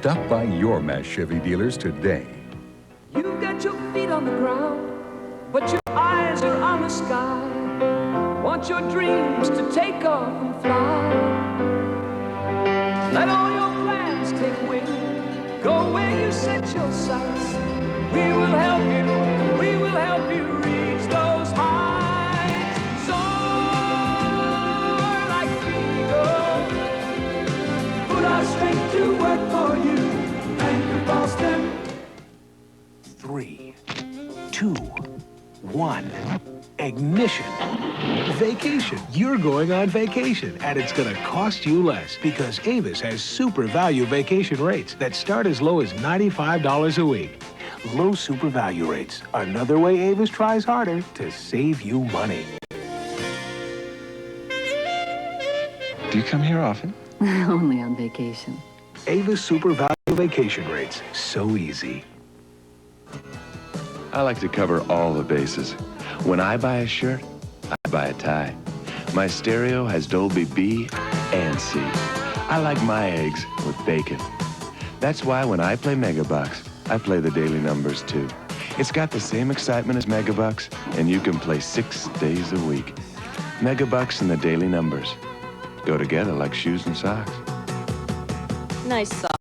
Stop by your Mass Chevy dealers today. You've got your feet on the ground, but your eyes are on the sky. Want your dreams to take off and fly. Let all your plans take wing. Go where you set your sights. We will help you. We will help you reach those heights. Soar like eagles. Put our strength to work for you. And you Boston. 3, 2, 1. Ignition. Vacation. You're going on vacation, and it's going to cost you less because Avis has super value vacation rates that start as low as $95 a week. Low super value rates. Another way Avis tries harder to save you money. Do you come here often? Only on vacation. Avis super value vacation rates. So easy. I like to cover all the bases. When I buy a shirt, I buy a tie. My stereo has Dolby B and C. I like my eggs with bacon. That's why when I play Megabucks, I play the daily numbers too. It's got the same excitement as Megabucks, and you can play 6 days a week. Megabucks and the daily numbers go together like shoes and socks. Nice socks.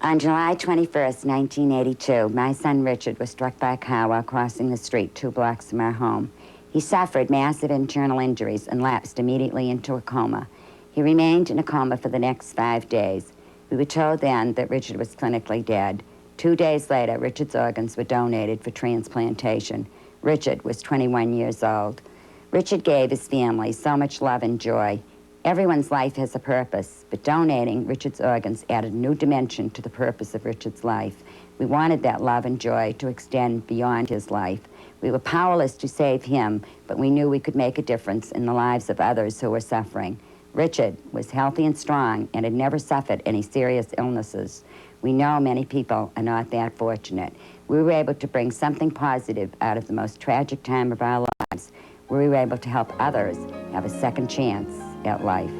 On July 21st, 1982, my son Richard was struck by a car while crossing the street 2 blocks from our home. He suffered massive internal injuries and lapsed immediately into a coma. He remained in a coma for the next 5 days. We were told then that Richard was clinically dead. 2 days later, Richard's organs were donated for transplantation. Richard was 21 years old. Richard gave his family so much love and joy. Everyone's life has a purpose, but donating Richard's organs added a new dimension to the purpose of Richard's life. We wanted that love and joy to extend beyond his life. We were powerless to save him, but we knew we could make a difference in the lives of others who were suffering. Richard was healthy and strong and had never suffered any serious illnesses. We know many people are not that fortunate. We were able to bring something positive out of the most tragic time of our lives. We were able to help others have a second chance at life.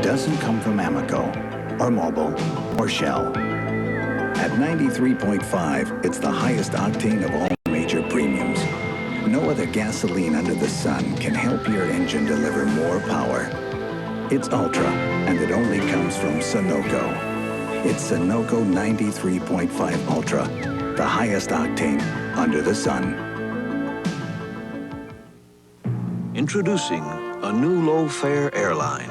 Doesn't come from Amoco, or Mobil, or Shell. At 93.5, it's the highest octane of all major premiums. No other gasoline under the sun can help your engine deliver more power. It's Ultra, and it only comes from Sunoco. It's Sunoco 93.5 Ultra, the highest octane under the sun. Introducing a new low-fare airline.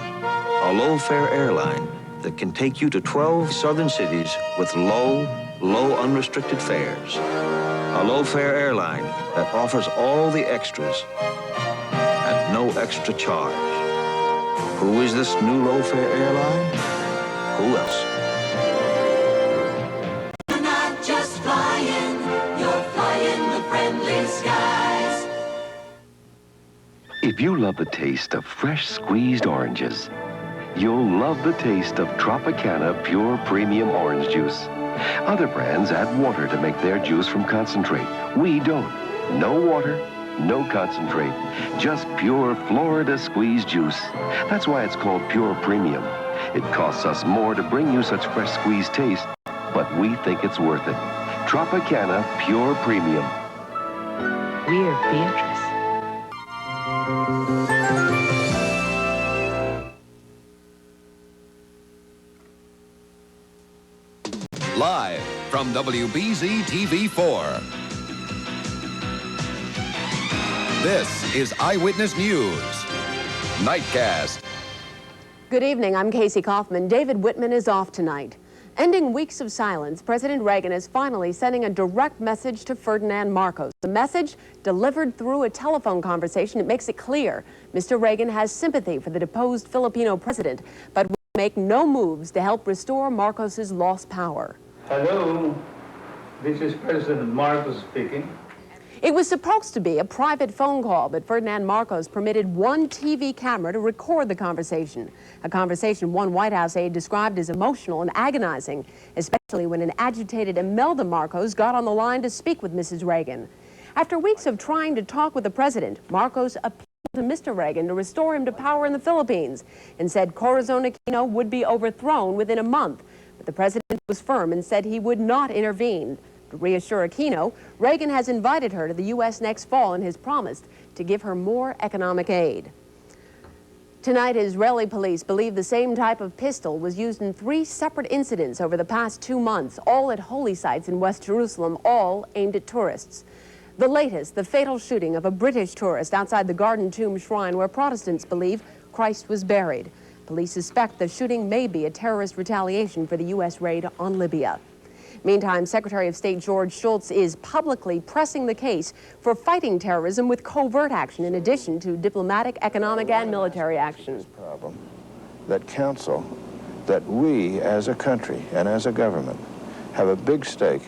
A low-fare airline that can take you to 12 southern cities with low unrestricted fares. A low-fare airline that offers all the extras at no extra charge. Who is this new low-fare airline? Who else? You're not just flying, you're flying the friendly skies. If you love the taste of fresh squeezed oranges, you'll love the taste of Tropicana Pure Premium Orange Juice. Other brands add water to make their juice from concentrate. We don't. No water, no concentrate. Just pure Florida squeezed juice. That's why it's called Pure Premium. It costs us more to bring you such fresh squeezed taste, but we think it's worth it. Tropicana Pure Premium. We're Beatrice. Live from WBZ-TV4. This is Eyewitness News. Nightcast. Good evening, I'm Casey Kaufman. David Whitman is off tonight. Ending weeks of silence, President Reagan is finally sending a direct message to Ferdinand Marcos. The message, delivered through a telephone conversation, it makes it clear Mr. Reagan has sympathy for the deposed Filipino president, but make no moves to help restore Marcos's lost power. Hello, this is President Marcos speaking. It was supposed to be a private phone call, but Ferdinand Marcos permitted one TV camera to record the conversation. A conversation one White House aide described as emotional and agonizing, especially when an agitated Imelda Marcos got on the line to speak with Mrs. Reagan. After weeks of trying to talk with the president, Marcos appealed to Mr. Reagan to restore him to power in the Philippines and said Corazon Aquino would be overthrown within a month. But the president was firm and said he would not intervene. To reassure Aquino, Reagan has invited her to the U.S. next fall and has promised to give her more economic aid. Tonight, Israeli police believe the same type of pistol was used in 3 separate incidents over the past 2 months, all at holy sites in West Jerusalem, all aimed at tourists. The latest, the fatal shooting of a British tourist outside the Garden Tomb Shrine where Protestants believe Christ was buried. Police suspect the shooting may be a terrorist retaliation for the U.S. raid on Libya. Meantime, Secretary of State George Shultz is publicly pressing the case for fighting terrorism with covert action in addition to diplomatic, economic, and military action. Problem that counsel that we as a country and as a government have a big stake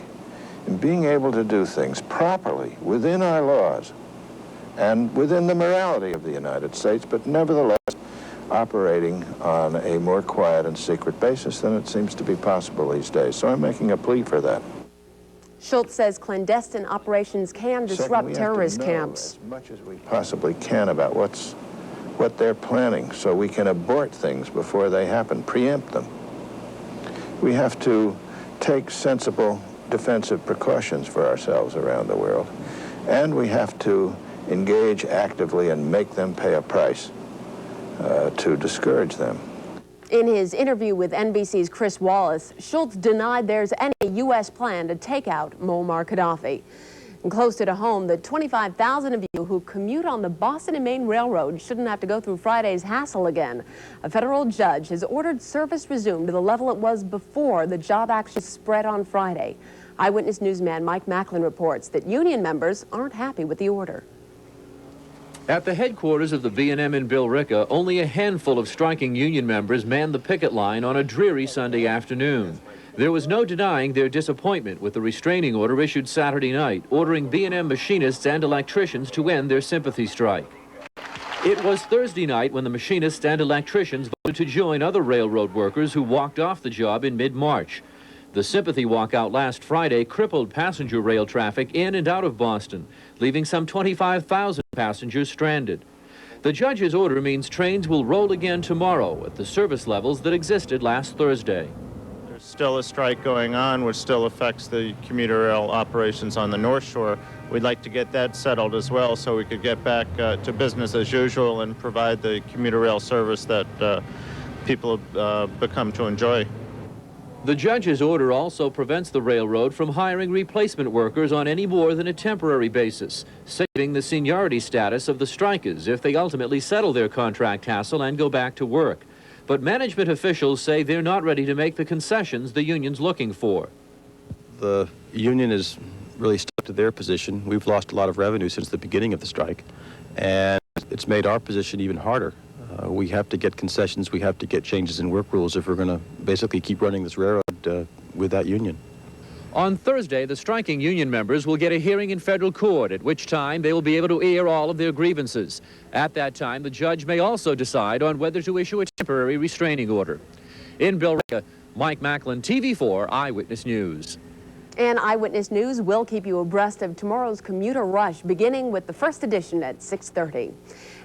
in being able to do things properly within our laws and within the morality of the United States, but nevertheless operating on a more quiet and secret basis than it seems to be possible these days. So I'm making a plea for that. Schultz says clandestine operations can disrupt terrorist camps. As much as we possibly can about what they're planning so we can abort things before they happen, preempt them. We have to take sensible defensive precautions for ourselves around the world, and we have to engage actively and make them pay a price to discourage them. In his interview with NBC's Chris Wallace, Schultz denied there's any U.S. plan to take out Muammar Gaddafi. And closer to home, the 25,000 of you who commute on the Boston and Maine Railroad shouldn't have to go through Friday's hassle again. A federal judge has ordered service resumed to the level it was before the job action spread on Friday. Eyewitness newsman Mike Macklin reports that union members aren't happy with the order. At the headquarters of the B&M in Billerica, only a handful of striking union members manned the picket line on a dreary Sunday afternoon. There was no denying their disappointment with the restraining order issued Saturday night, ordering B&M machinists and electricians to end their sympathy strike. It was Thursday night when the machinists and electricians voted to join other railroad workers who walked off the job in mid-March. The sympathy walkout last Friday crippled passenger rail traffic in and out of Boston, leaving some 25,000 passengers stranded. The judge's order means trains will roll again tomorrow at the service levels that existed last Thursday. There's still a strike going on, which still affects the commuter rail operations on the North Shore. We'd like to get that settled as well so we could get back to business as usual and provide the commuter rail service that people have become to enjoy. The judge's order also prevents the railroad from hiring replacement workers on any more than a temporary basis, saving the seniority status of the strikers if they ultimately settle their contract hassle and go back to work. But management officials say they're not ready to make the concessions the union's looking for. The union is really stuck to their position. We've lost a lot of revenue since the beginning of the strike, and it's made our position even harder. We have to get concessions, we have to get changes in work rules if we're going to basically keep running this railroad with that union. On Thursday, the striking union members will get a hearing in federal court, at which time they will be able to air all of their grievances. At that time, the judge may also decide on whether to issue a temporary restraining order. In Billerica, Mike Macklin, TV4 Eyewitness News. And Eyewitness News will keep you abreast of tomorrow's commuter rush, beginning with the first edition at 6:30.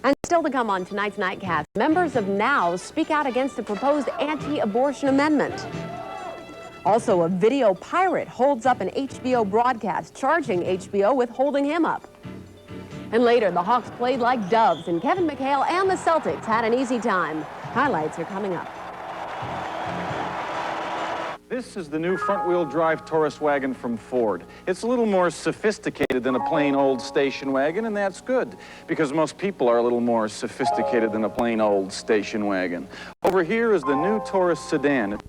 And still to come on tonight's Nightcast, members of NOW speak out against the proposed anti-abortion amendment. Also, a video pirate holds up an HBO broadcast, charging HBO with holding him up. And later, the Hawks played like doves, and Kevin McHale and the Celtics had an easy time. Highlights are coming up. This is the new front-wheel drive Taurus wagon from Ford. It's a little more sophisticated than a plain old station wagon, and that's good, because most people are a little more sophisticated than a plain old station wagon. Over here is the new Taurus sedan.